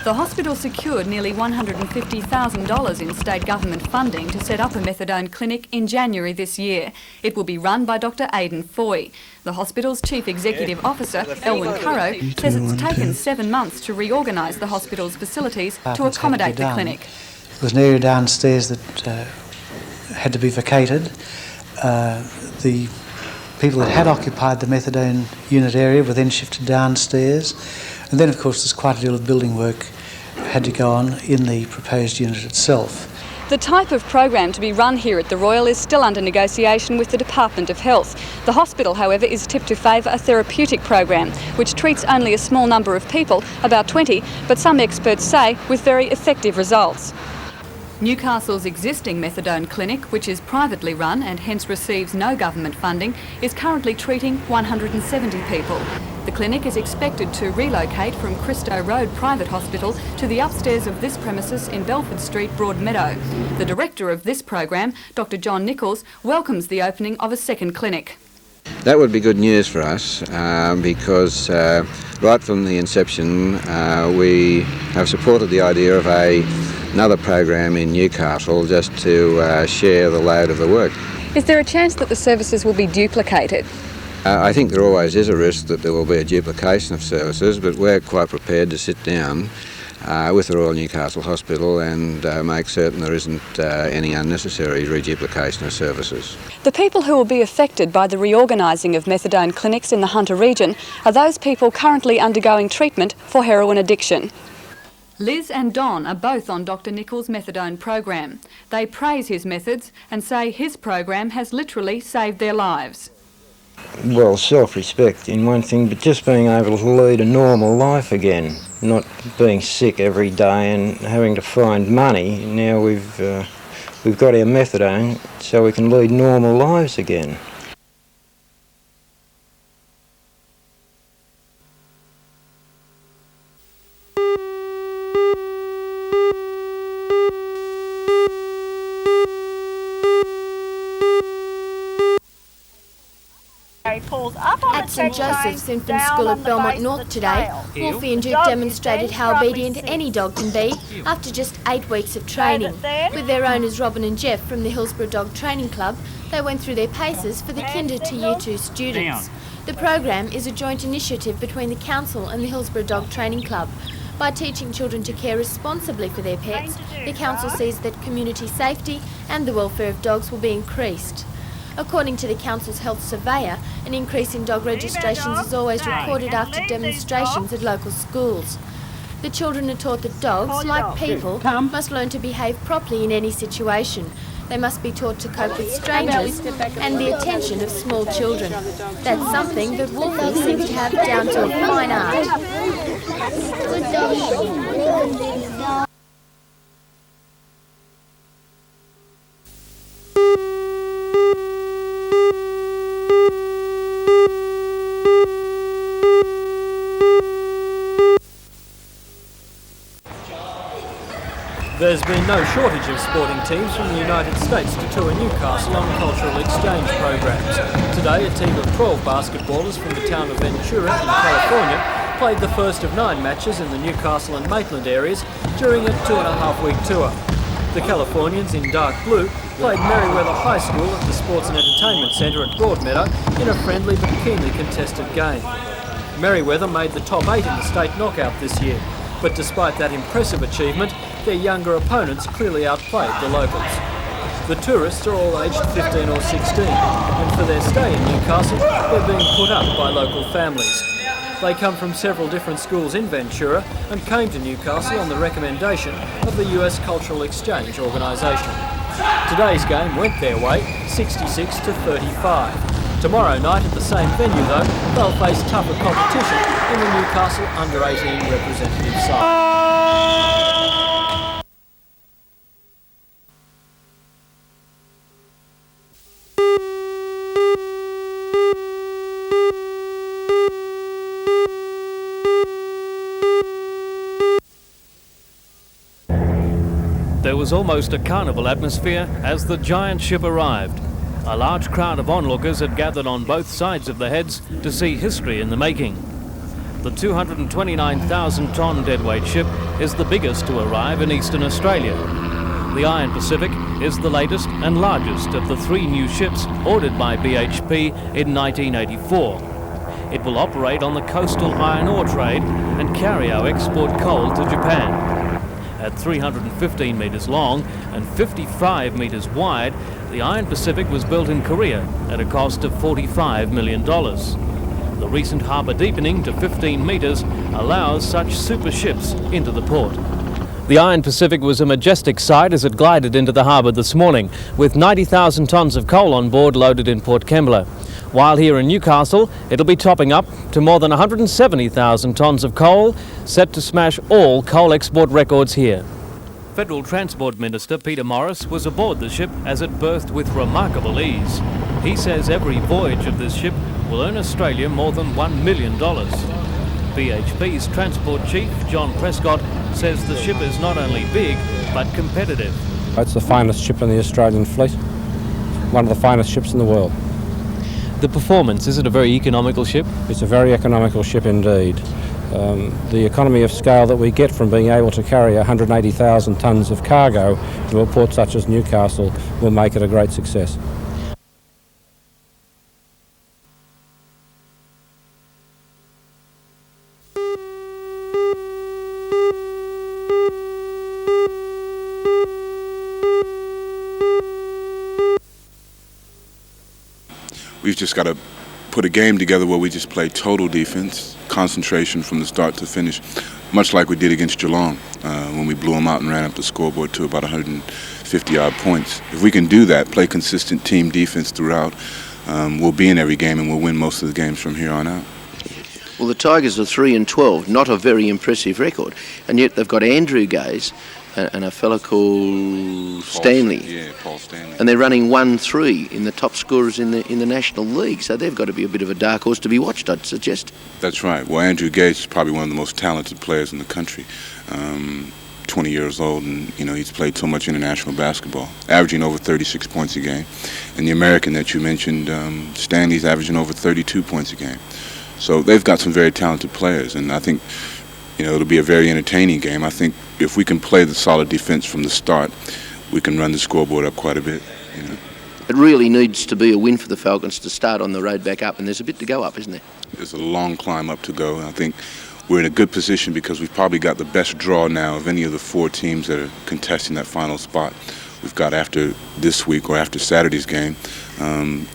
The hospital secured nearly $150,000 in state government funding to set up a methadone clinic in January this year. It will be run by Dr Aidan Foy. The hospital's Chief Executive Officer, Elwyn Currow, says it's taken 7 months to reorganise the hospital's facilities to accommodate the clinic. There was an area downstairs that had to be vacated. The people that had occupied the methadone unit area were then shifted downstairs. And then, of course, there's quite a deal of building work had to go on in the proposed unit itself. The type of program to be run here at the Royal is still under negotiation with the Department of Health. The hospital, however, is tipped to favour a therapeutic program, which treats only a small number of people, about 20, but some experts say with very effective results. Newcastle's existing methadone clinic, which is privately run and hence receives no government funding, is currently treating 170 people. The clinic is expected to relocate from Cristo Road Private Hospital to the upstairs of this premises in Belford Street, Broadmeadow. The director of this program, Dr John Nichols, welcomes the opening of a second clinic. That would be good news for us because right from the inception we have supported the idea of another program in Newcastle just to share the load of the work. Is there a chance that the services will be duplicated? I think there always is a risk that there will be a duplication of services, but we're quite prepared to sit down with the Royal Newcastle Hospital and make certain there isn't any unnecessary reduplication of services. The people who will be affected by the reorganising of methadone clinics in the Hunter region are those people currently undergoing treatment for heroin addiction. Liz and Don are both on Dr Nichols' methadone program. They praise his methods and say his program has literally saved their lives. Well, self-respect in one thing, but just being able to lead a normal life again, not being sick every day and having to find money. Now we've got our methadone so we can lead normal lives again. At St Joseph's Infant School at Belmont North today, Wolfie and Duke demonstrated how obedient any dog can be after just 8 weeks of training. With their owners Robin and Jeff from the Hillsborough Dog Training Club, they went through their paces for the Kinder to Year 2 students. The program is a joint initiative between the Council and the Hillsborough Dog Training Club. By teaching children to care responsibly for their pets, the Council sees that community safety and the welfare of dogs will be increased. According to the Council's health surveyor, an increase in dog registrations is always recorded after demonstrations at local schools. The children are taught that dogs, like people, must learn to behave properly in any situation. They must be taught to cope with strangers and the attention of small children. That's something that Wolfie seems to have down to a fine art. There's been no shortage of sporting teams from the United States to tour Newcastle on cultural exchange programs. Today, a team of 12 basketballers from the town of Ventura in California played the first of 9 matches in the Newcastle and Maitland areas during a 2.5-week tour. The Californians in dark blue played Merriweather High School at the Sports and Entertainment Centre at Broadmeadow in a friendly but keenly contested game. Merriweather made the top 8 in the state knockout this year, but despite that impressive achievement, their younger opponents clearly outplayed the locals. The tourists are all aged 15 or 16, and for their stay in Newcastle, they're being put up by local families. They come from several different schools in Ventura and came to Newcastle on the recommendation of the US Cultural Exchange Organisation. Today's game went their way, 66-35. Tomorrow night at the same venue, though, they'll face tougher competition in the Newcastle under-18 representative side. There was almost a carnival atmosphere as the giant ship arrived. A large crowd of onlookers had gathered on both sides of the heads to see history in the making. The 229,000-tonne deadweight ship is the biggest to arrive in eastern Australia. The Iron Pacific is the latest and largest of the 3 new ships ordered by BHP in 1984. It will operate on the coastal iron ore trade and carry our export coal to Japan. At 315 metres long and 55 metres wide, the Iron Pacific was built in Korea at a cost of $45 million. The recent harbour deepening to 15 metres allows such super ships into the port. The Iron Pacific was a majestic sight as it glided into the harbour this morning, with 90,000 tonnes of coal on board loaded in Port Kembla. While here in Newcastle, it'll be topping up to more than 170,000 tonnes of coal, set to smash all coal export records here. Federal Transport Minister Peter Morris was aboard the ship as it berthed with remarkable ease. He says every voyage of this ship will earn Australia more than $1 million. BHP's Transport Chief, John Prescott, says the ship is not only big, but competitive. It's the finest ship in the Australian fleet, one of the finest ships in the world. The performance, is it a very economical ship? It's a very economical ship indeed. The economy of scale that we get from being able to carry 180,000 tonnes of cargo to a port such as Newcastle will make it a great success. We've just got to put a game together where we just play total defense, concentration from the start to finish, much like we did against Geelong when we blew them out and ran up the scoreboard to about 150-odd points. If we can do that, play consistent team defense throughout, we'll be in every game and we'll win most of the games from here on out. Well, the Tigers are 3-12, not a very impressive record, and yet they've got Andrew Gaze and a fellow called Stanley. Paul Stanley. And they're running 1-3 in the top scorers in the National League, so they've got to be a bit of a dark horse to be watched, I'd suggest. That's right. Well, Andrew Gaze is probably one of the most talented players in the country. 20 years old, and he's played so much international basketball, averaging over 36 points a game. And the American that you mentioned, Stanley's averaging over 32 points a game. So they've got some very talented players, and I think it'll be a very entertaining game. I think if we can play the solid defense from the start, we can run the scoreboard up quite a bit. It really needs to be a win for the Falcons to start on the road back up, and there's a bit to go up, isn't there? There's a long climb up to go, and I think we're in a good position because we've probably got the best draw now of any of the 4 teams that are contesting that final spot. We've got, after this week or after Saturday's game,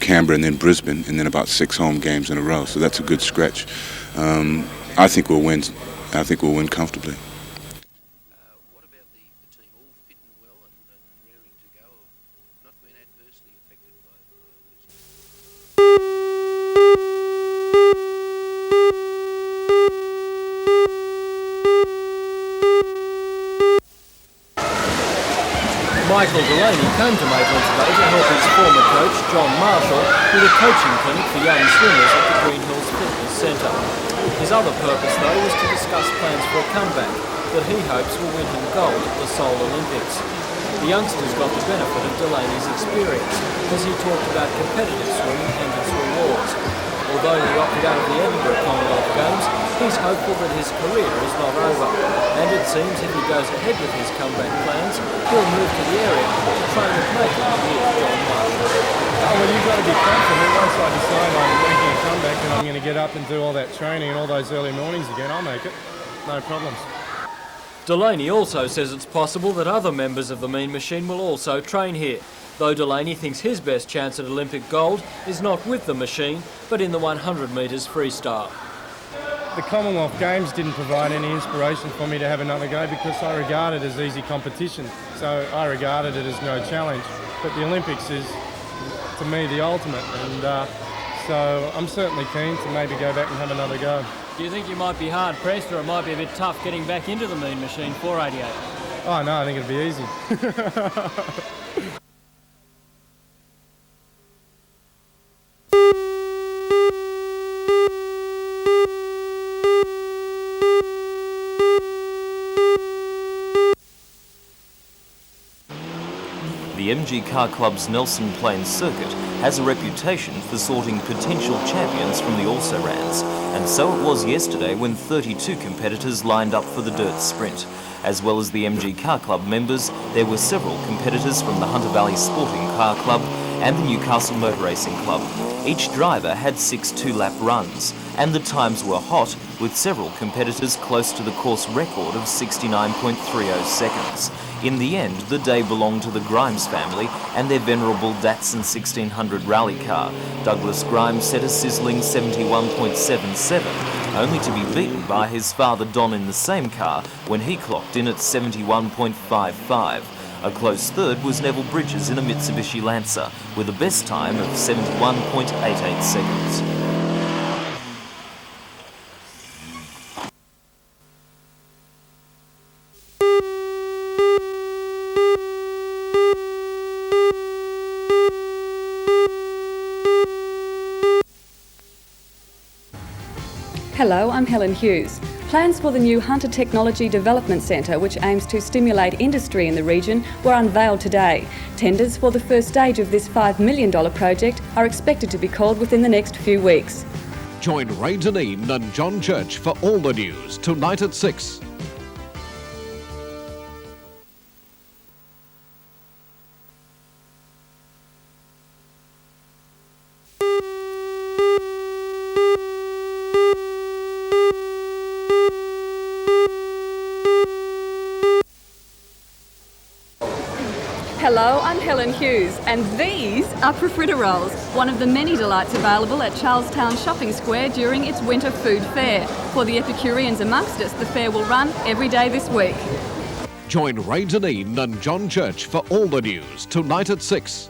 Canberra and then Brisbane, and then about 6 home games in a row. So that's a good stretch. I think we'll win. I think we'll win comfortably. What about the team all fit and well and raring to go, not being adversely affected by losing? Michael Delany came to Maitland today to help his former coach, John Marshall, with a coaching clinic for young swimmers at the Green Hills Fitness Centre. His other purpose, though, was to discuss plans for a comeback that he hopes will win him gold at the Seoul Olympics. The youngsters got the benefit of Delany's experience as he talked about competitive swimming and its rewards. Although he opted out of the Edinburgh Commonwealth Games, he's hopeful that his career is not over. And it seems if he goes ahead with his comeback plans, he'll move to the area to train with Maitland with John Marshall. Oh, well, you've got to be confident. Once I decide I'm making a comeback and I'm going to get up and do all that training and all those early mornings again, I'll make it. No problems. Delany also says it's possible that other members of the Mean Machine will also train here, though Delany thinks his best chance at Olympic gold is not with the machine, but in the 100 metres freestyle. The Commonwealth Games didn't provide any inspiration for me to have another go because I regard it as easy competition, so I regarded it as no challenge. But the Olympics is, to me, the ultimate, and so I'm certainly keen to maybe go back and have another go. Do you think you might be hard pressed, or it might be a bit tough getting back into the Mean Machine 488? Oh no, I think it'd be easy. The MG Car Club's Nelson Plains circuit has a reputation for sorting potential champions from the also-rans, and so it was yesterday when 32 competitors lined up for the dirt sprint. As well as the MG Car Club members, there were several competitors from the Hunter Valley Sporting Car Club and the Newcastle Motor Racing Club. Each driver had 6 two-lap runs, and the times were hot, with several competitors close to the course record of 69.30 seconds. In the end, the day belonged to the Grimes family and their venerable Datsun 1600 rally car. Douglas Grimes set a sizzling 71.77, only to be beaten by his father Don in the same car when he clocked in at 71.55. A close third was Neville Bridges in a Mitsubishi Lancer, with a best time of 71.88 seconds. Hello, I'm Helen Hughes. Plans for the new Hunter Technology Development Centre, which aims to stimulate industry in the region, were unveiled today. Tenders for the first stage of this $5 million project are expected to be called within the next few weeks. Join Ray Deneen and John Church for all the news tonight at 6. Hello, I'm Helen Hughes, and these are profiteroles, one of the many delights available at Charlestown Shopping Square during its winter food fair. For the Epicureans amongst us, the fair will run every day this week. Join Ray Deneen and John Church for all the news tonight at 6.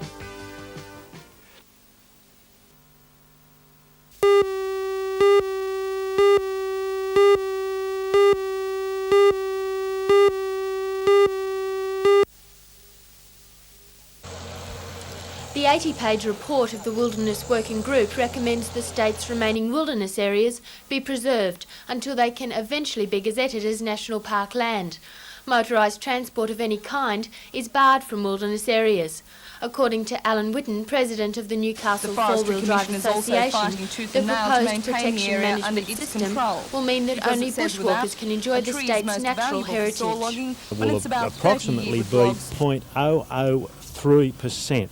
The 80-page report of the Wilderness Working Group recommends the state's remaining wilderness areas be preserved until they can eventually be gazetted as national park land. Motorised transport of any kind is barred from wilderness areas. According to Alan Whitten, president of the Newcastle Four-Wheel Drive Association, the proposed protection management system will mean that only bushwalkers can enjoy the state's natural heritage. It will approximately be 0.003%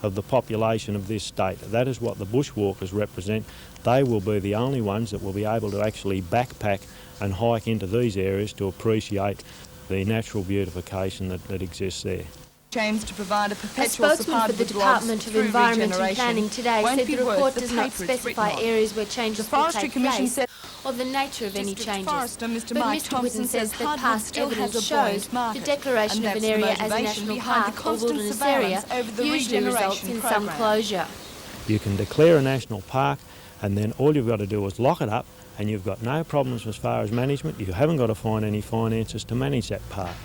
of the population of this state. That is what the bushwalkers represent. They will be the only ones that will be able to actually backpack and hike into these areas to appreciate the natural beautification that exists there. Aims to provide a spokesman for the Department of Environment and Planning today said the report does not specify areas where changes will take place or the nature of any changes. But Mr. Whitten says that past evidence shows the declaration of an area as a national park or wilderness area usually results in some closure. You can declare a national park and then all you've got to do is lock it up and you've got no problems as far as management. You haven't got to find any finances to manage that park.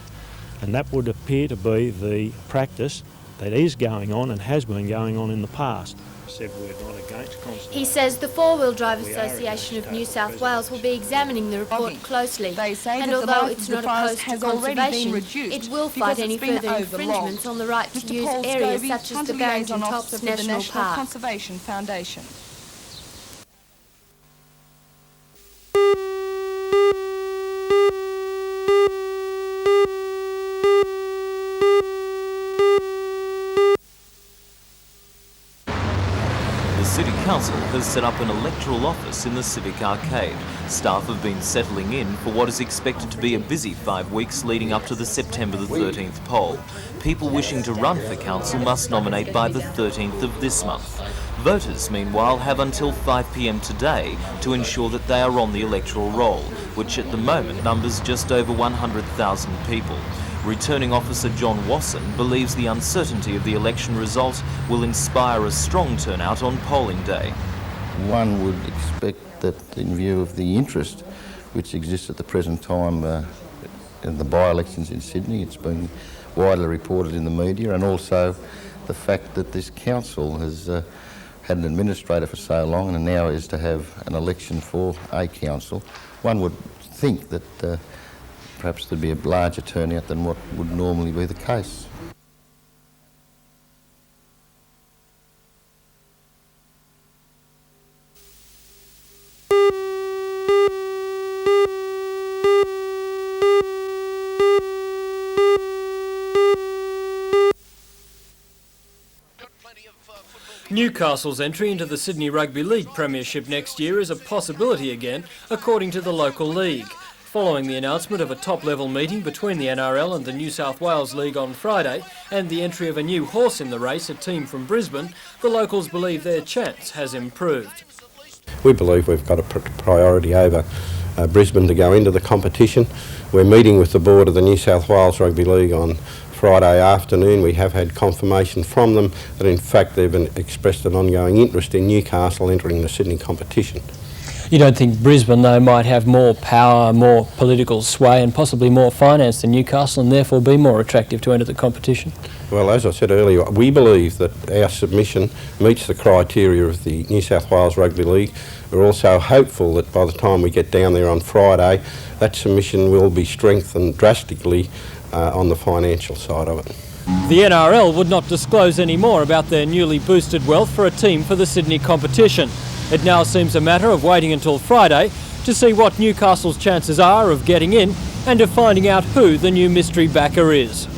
And that would appear to be the practice that is going on and has been going on in the past. He says the Four-Wheel Drive Association of New South Wales will be examining the report closely, and although it's not opposed to conservation, it will fight any further infringements on the right to use areas such as the Barrington Tops National Park. Conservation Foundation. The City Council has set up an electoral office in the Civic Arcade. Staff have been settling in for what is expected to be a busy 5 weeks leading up to the September the 13th poll. People wishing to run for council must nominate by the 13th of this month. Voters, meanwhile, have until 5 p.m. today to ensure that they are on the electoral roll, which at the moment numbers just over 100,000 people. Returning Officer John Wasson believes the uncertainty of the election result will inspire a strong turnout on polling day. One would expect that in view of the interest which exists at the present time in the by-elections in Sydney, it's been widely reported in the media, and also the fact that this council has had an administrator for so long and now is to have an election for a council, one would think that perhaps there'd be a larger turnout than what would normally be the case. Newcastle's entry into the Sydney Rugby League Premiership next year is a possibility again, according to the local league. Following the announcement of a top-level meeting between the NRL and the New South Wales League on Friday, and the entry of a new horse in the race, a team from Brisbane, the locals believe their chance has improved. We believe we've got a priority over Brisbane to go into the competition. We're meeting with the board of the New South Wales Rugby League on Friday afternoon. We have had confirmation from them that in fact they've expressed an ongoing interest in Newcastle entering the Sydney competition. You don't think Brisbane, though, might have more power, more political sway and possibly more finance than Newcastle and therefore be more attractive to enter the competition? Well, as I said earlier, we believe that our submission meets the criteria of the New South Wales Rugby League. We're also hopeful that by the time we get down there on Friday, that submission will be strengthened drastically on the financial side of it. The NRL would not disclose any more about their newly boosted wealth for a team for the Sydney competition. It now seems a matter of waiting until Friday to see what Newcastle's chances are of getting in and of finding out who the new mystery backer is.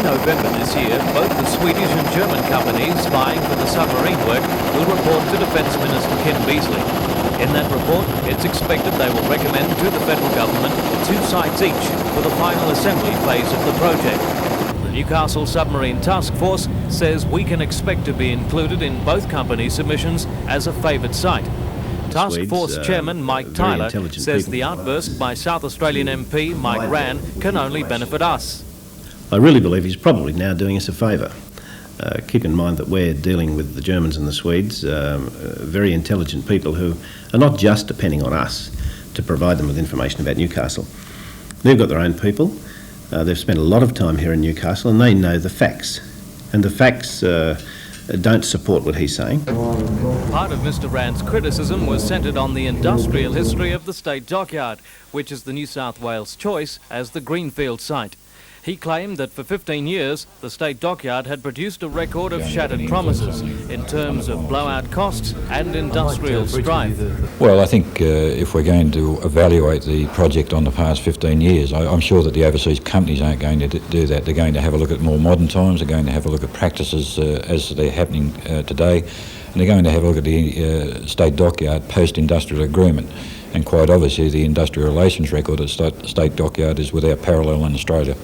November this year, both the Swedish and German companies vying for the submarine work will report to Defence Minister Ken Beazley. In that report, it's expected they will recommend to the federal government 2 sites each for the final assembly phase of the project. The Newcastle Submarine Task Force says we can expect to be included in both companies' submissions as a favoured site. Task Force Chairman Mike Tyler says the outburst by South Australian MP Mike Rann can only benefit us. I really believe he's probably now doing us a favour. Keep in mind that we're dealing with the Germans and the Swedes, very intelligent people who are not just depending on us to provide them with information about Newcastle. They've got their own people, they've spent a lot of time here in Newcastle and they know the facts. And the facts don't support what he's saying. Part of Mr Rand's criticism was centred on the industrial history of the State Dockyard, which is the New South Wales choice as the greenfield site. He claimed that for 15 years, the State Dockyard had produced a record of shattered promises in terms of blowout costs and industrial strife. Well, I think if we're going to evaluate the project on the past 15 years, I'm sure that the overseas companies aren't going to do that. They're going to have a look at more modern times, they're going to have a look at practices as they're happening today, and they're going to have a look at the State Dockyard post-industrial agreement. And quite obviously, the industrial relations record at State Dockyard is without parallel in Australia.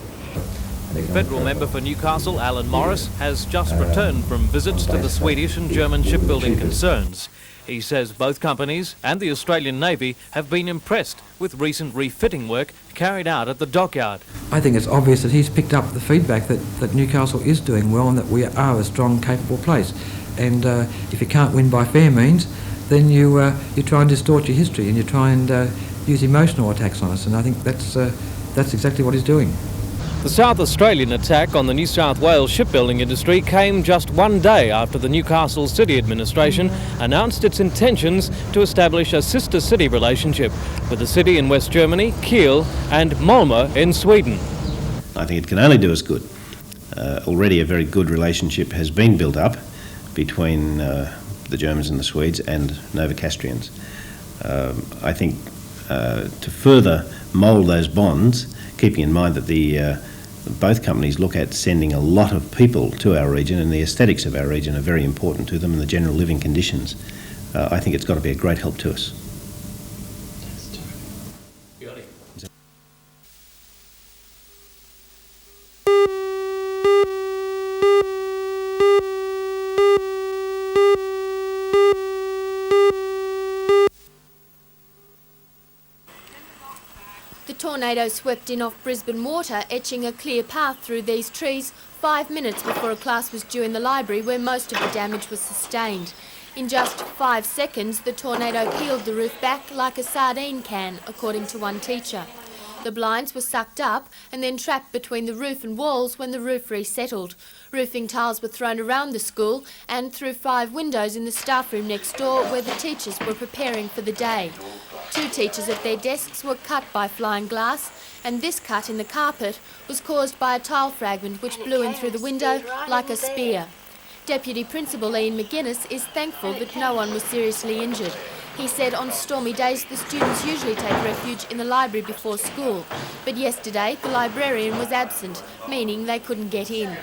Federal member for Newcastle, Alan Morris, has just returned from visits to the Swedish and German shipbuilding concerns. He says both companies and the Australian Navy have been impressed with recent refitting work carried out at the dockyard. I think it's obvious that he's picked up the feedback that Newcastle is doing well and that we are a strong, capable place. And if you can't win by fair means, then you try and distort your history and you try and use emotional attacks on us. And I think that's exactly what he's doing. The South Australian attack on the New South Wales shipbuilding industry came just one day after the Newcastle City Administration announced its intentions to establish a sister city relationship with the city in West Germany, Kiel, and Malmö in Sweden. I think it can only do us good. Already a very good relationship has been built up between the Germans and the Swedes and Novocastrians. I think to further mould those bonds, keeping in mind that both companies look at sending a lot of people to our region, and the aesthetics of our region are very important to them and the general living conditions. I think it's got to be a great help to us. The tornado swept in off Brisbane Water, etching a clear path through these trees 5 minutes before a class was due in the library where most of the damage was sustained. In just 5 seconds, the tornado peeled the roof back like a sardine can, according to one teacher. The blinds were sucked up and then trapped between the roof and walls when the roof resettled. Roofing tiles were thrown around the school and through 5 windows in the staff room next door where the teachers were preparing for the day. 2 teachers at their desks were cut by flying glass and this cut in the carpet was caused by a tile fragment which blew in through the window like a spear. Deputy Principal Ian McGuinness is thankful that no one was seriously injured. He said on stormy days the students usually take refuge in the library before school, but yesterday the librarian was absent, meaning they couldn't get in.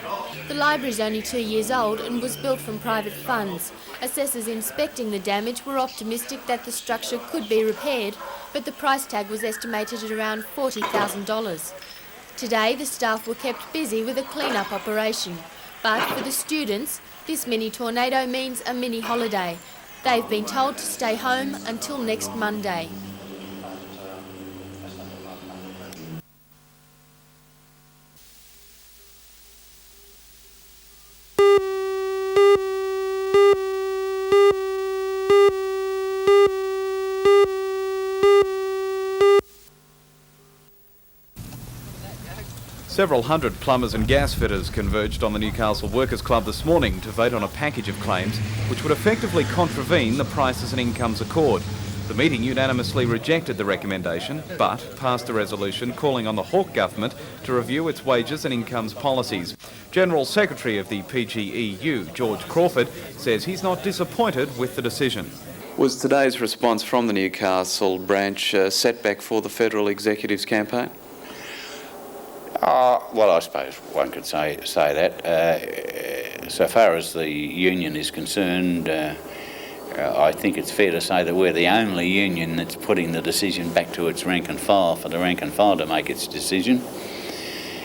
The library is only 2 years old and was built from private funds. Assessors inspecting the damage were optimistic that the structure could be repaired, but the price tag was estimated at around $40,000. Today the staff were kept busy with a clean-up operation, but for the students, this mini tornado means a mini holiday. They've been told to stay home until next Monday. Several hundred plumbers and gas fitters converged on the Newcastle Workers' Club this morning to vote on a package of claims which would effectively contravene the Prices and Incomes Accord. The meeting unanimously rejected the recommendation, but passed a resolution calling on the Hawke government to review its wages and incomes policies. General Secretary of the PGEU, George Crawford, says he's not disappointed with the decision. Was today's response from the Newcastle branch a setback for the federal executive's campaign? Well, I suppose one could say that. So far as the union is concerned, I think it's fair to say that we're the only union that's putting the decision back to its rank and file for the rank and file to make its decision.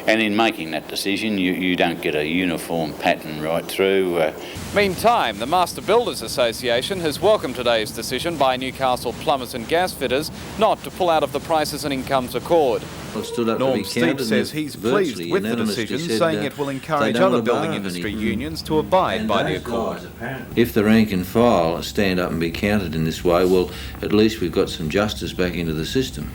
And in making that decision, you don't get a uniform pattern right through. Meantime, the Master Builders Association has welcomed today's decision by Newcastle plumbers and gas fitters not to pull out of the Prices and Incomes Accord. Norm Steep says he's pleased with the decision, saying it will encourage other building industry unions to abide by the Accord. If the rank and file stand up and be counted in this way, well, at least we've got some justice back into the system.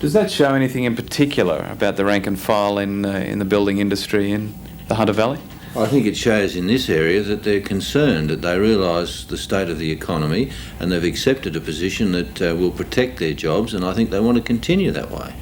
Does that show anything in particular about the rank and file in the building industry in the Hunter Valley? I think it shows in this area that they're concerned, that they realise the state of the economy and they've accepted a position that will protect their jobs, and I think they want to continue that way.